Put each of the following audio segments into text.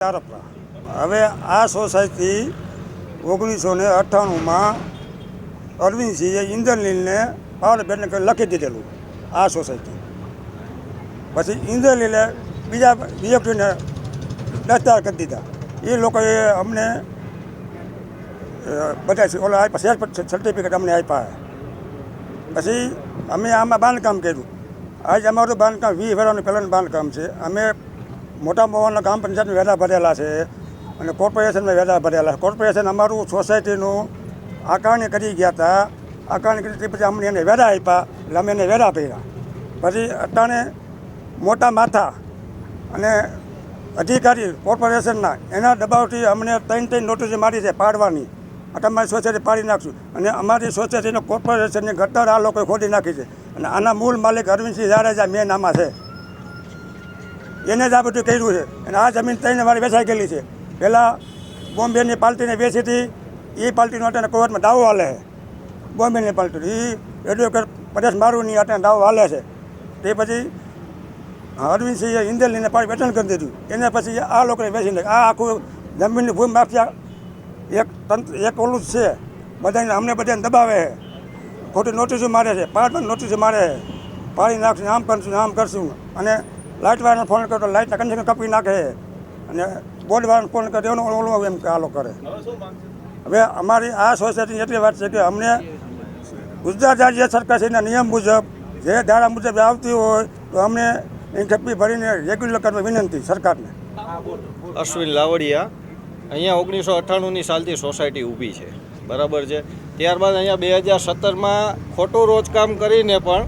તારપરા હવે આ સોસાયટી 1998માં અરવિંદસિંહે ઇન્દ્રનીલને પાવરબેનને લખી દીધેલું આ સોસાયટી. પછી ઇન્દ્રનીલે બીજા વ્યક્તિને દસ્તાર કરી દીધા. એ લોકોએ અમને બધા ઓલા આપ્યા, શેર સર્ટિફિકેટ અમને આપ્યા. પછી અમે આમાં બાંધકામ કર્યું. આજ અમારું બાંધકામ 20 વર્ષનું પહેલાંનું બાંધકામ છે. અમે મોટા મોવાના ગ્રામ પંચાયતમાં વેરા ભરેલા છે અને કોર્પોરેશનમાં વેરા ભરેલા છે. કોર્પોરેશન અમારું સોસાયટીનું આકારણી કરી ગયા હતા. આકારણી કરી પછી અમને એને વેરા આપ્યા એટલે અમે એને વેરા ભર્યા. પછી અત્યારે મોટા માથા અને અધિકારી કોર્પોરેશનના એના દબાવથી અમને 3 નોટિસ મારી છે પાડવાની. તમારી સોસાયટી પાડી નાખશું અને અમારી સોસાયટીને કોર્પોરેશનની ગટર આ લોકોએ ખોદી નાખી છે. અને આના મૂળ માલિક અરવિંદસિંહ જાડેજા મેન આમાં છે. એને જ આ બધું કર્યું છે. અને આ જમીન 3 વાર વેચાઈ ગયેલી છે. પહેલાં બોમ્બેની પાર્ટીને વેચી હતી. એ પાર્ટીનો અત્યારે કોર્ટમાં દાવો હાલે છે. બોમ્બેની પાર્ટી એ એડવોકેટ પરેશ મારુની અત્યારે દાવો હાલે છે. તે પછી અરવિંદસિંહે ઇન્દ્રનીલને પાડી વેચાણ કરી દીધું. એને પછી આ લોકોને વેચી નાખ્યું. આ આખું જમીનની ભૂમિ માફિયા એક ઓલું જ છે. બધાને અમને બધાને દબાવે છે. ખોટી નોટિસો મારે છે. 5 નોટિસો મારે છે. પાડી નાખશું, આમ કરશું, આમ કરશું. અને લાઇટવાળાને ફોન કરો તો લાઇટના કનેક્શન કાપી નાખે. અને બોર્ડવાળાને ફોન કરે એનો ઓલું એમ આ લોકો કરે. હવે અમારી આ સોસાયટીની એટલી વાત છે કે અમને ગુજરાત રાજ્ય સરકારશ્રીના નિયમ મુજબ જે ધારા મુજબ આવતી હોય તો અમને એની ઠપ્પી ભરીને રેગ્યુલર કરવા વિનંતી સરકારને. અશ્વિન લાવડિયા. અહીંયા 1998ની સાલથી સોસાયટી ઊભી છે, બરાબર છે. ત્યારબાદ અહીંયા 2017માં ખોટું રોજકામ કરીને પણ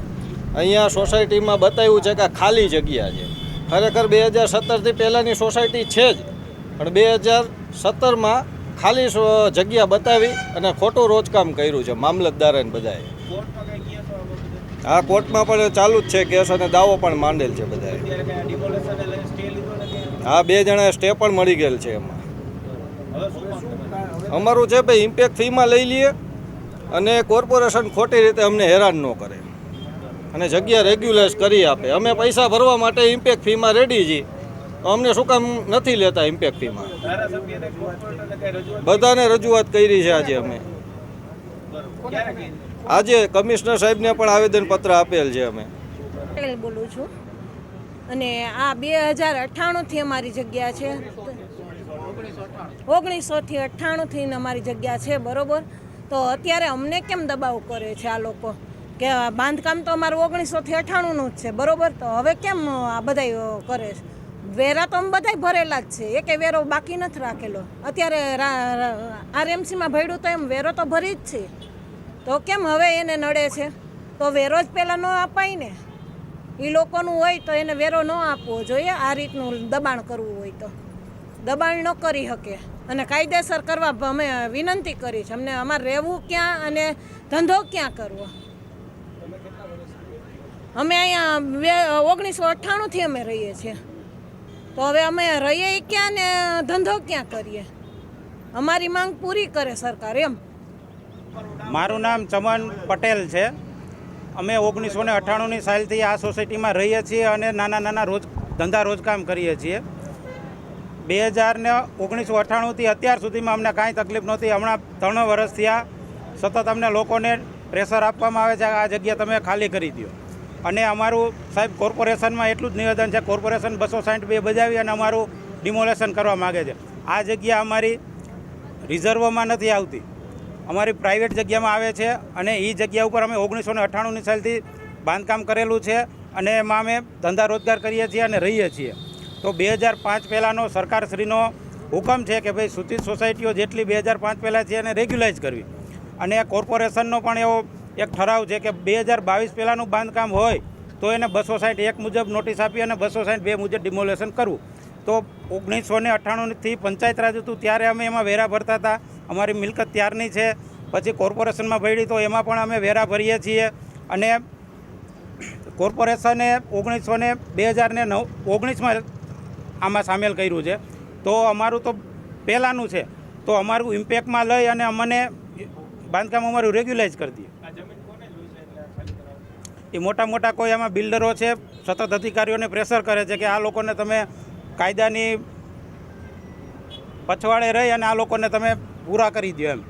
અહીંયા સોસાયટીમાં બતાવ્યું છે કે ખાલી જગ્યા છે. ખરેખર 2017થી પહેલાંની સોસાયટી છે જ, પણ 2017માં ખાલી જગ્યા બતાવી અને ખોટું રોજકામ કર્યું છે મામલતદારે બધાએ. હા, કોર્ટમાં પણ ચાલુ જ છે કેસ અને દાવો પણ માંડેલ છે બધાએ. હા, 2 જણાએ સ્ટે પણ મળી ગયેલ છે. એમાં અમારું છે ભાઈ ઇમ્પેક્ટ ફીમાં લઈ લઈએ અને કોર્પોરેશન ખોટી રીતે અમને હેરાન ન કરે અને જગ્યા રેગ્યુલાઇઝ કરી આપે. અમે પૈસા ભરવા માટે ઇમ્પેક્ટ ફીમાં રેડી છીએ. અમને શું કામ નથી લેતા ઇમ્પેક્ટ ફીમાં? બધાને રજૂઆત કરી છે આજે અમે. આજે કમિશનર સાહેબને પણ આવેદનપત્ર આપેલ છે અમે. પટેલ બોલું છું અને આ 2098થી અમારી જગ્યા છે. 1998થી અમારી જગ્યા છે, બરોબર. તો અત્યારે અમને કેમ દબાવ કરે છે આ લોકો કે બાંધકામ તો અમારું 1998નું જ છે, બરોબર. તો હવે કેમ આ બધા કરે છે? વેરા તો અમે બધા ભરેલા જ છે. એકે વેરો બાકી નથી રાખેલો. અત્યારે RMCમાં ભર્યું તો એમ વેરો તો ભરી જ છે. તો કેમ હવે એને નડે છે? તો વેરો જ પહેલાં ન અપાય ને. એ લોકોનું હોય તો એને વેરો ન આપવો જોઈએ. આ રીતનું દબાણ કરવું હોય તો દબાણ ન કરી શકે અને કાયદેસર કરવા અમે વિનંતી કરી છે. અમને અમારે રહેવું ક્યાં અને ધંધો ક્યાં કરવો? અમે અહીંયા 1998થી અમે રહીએ છીએ. તો હવે અમે રહીએ ક્યાં ને ધંધો ક્યાં કરીએ? અમારી માંગ પૂરી કરે સરકાર એમ. મારું નામ ચમન પટેલ છે. અમે 1998ની સાલથી આ સોસાયટીમાં રહીએ છીએ અને નાના ધંધા રોજકામ કરીએ છીએ. 1998થી અત્યાર સુધીમાં અમને કાંઈ તકલીફ નહોતી. હમણાં 3 વર્ષ થયા સતત અમને લોકોને પ્રેશર આપવામાં આવે છે આ જગ્યા તમે ખાલી કરી દો. અને અમારું સાહેબ કોર્પોરેશનમાં એટલું જ નિવેદન છે, કોર્પોરેશન 262 બજાવી અને અમારું ડિમોલેશન કરવા માગે છે. આ જગ્યા અમારી રિઝર્વમાં નથી આવતી, અમારી પ્રાઇવેટ જગ્યામાં આવે છે. અને એ જગ્યા ઉપર અમે 1998ની સાલથી બાંધકામ કરેલું છે અને એમાં અમે ધંધા રોજગાર કરીએ છીએ અને રહીએ છીએ. તો 2005 પહેલાંનો સરકારશ્રીનો હુકમ છે કે ભાઈ સૂચિત સોસાયટીઓ જેટલી 2005 પહેલાં છે એને રેગ્યુલાઇઝ કરવી. અને કોર્પોરેશનનો પણ એવો એક ઠરાવ છે કે 2022 પહેલાંનું બાંધકામ હોય તો એને 261 મુજબ નોટિસ આપી અને 262 મુજબ ડિમોલેશન કરવું. તો 1998થી પંચાયત રાજ હતું ત્યારે અમે એમાં વેરા ભરતા હતા. અમારી મિલકત ત્યારની છે. પછી કોર્પોરેશનમાં ભરી તો એમાં પણ અમે વેરા ભરીએ છીએ. અને કોર્પોરેશને 2019માં આમાં સામેલ કર્યું છે. તો અમારું તો પહેલાંનું છે, તો અમારું ઇમ્પેક્ટમાં લઈ અને અમને બાંધકામ અમારું રેગ્યુલાઇઝ કરી દઈએ. એ મોટા કોઈ આમાં બિલ્ડરો છે, સતત અધિકારીઓને પ્રેશર કરે છે કે આ લોકોને તમે કાયદાની પછવાડે રહી અને આ લોકોને તમે પૂરા કરી દો એમ.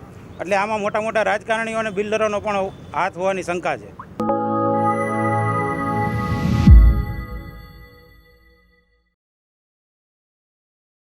એટલે આમાં મોટા મોટા રાજકારણીઓ અને બિલ્ડરોનો પણ હાથ હોવાની શંકા છે.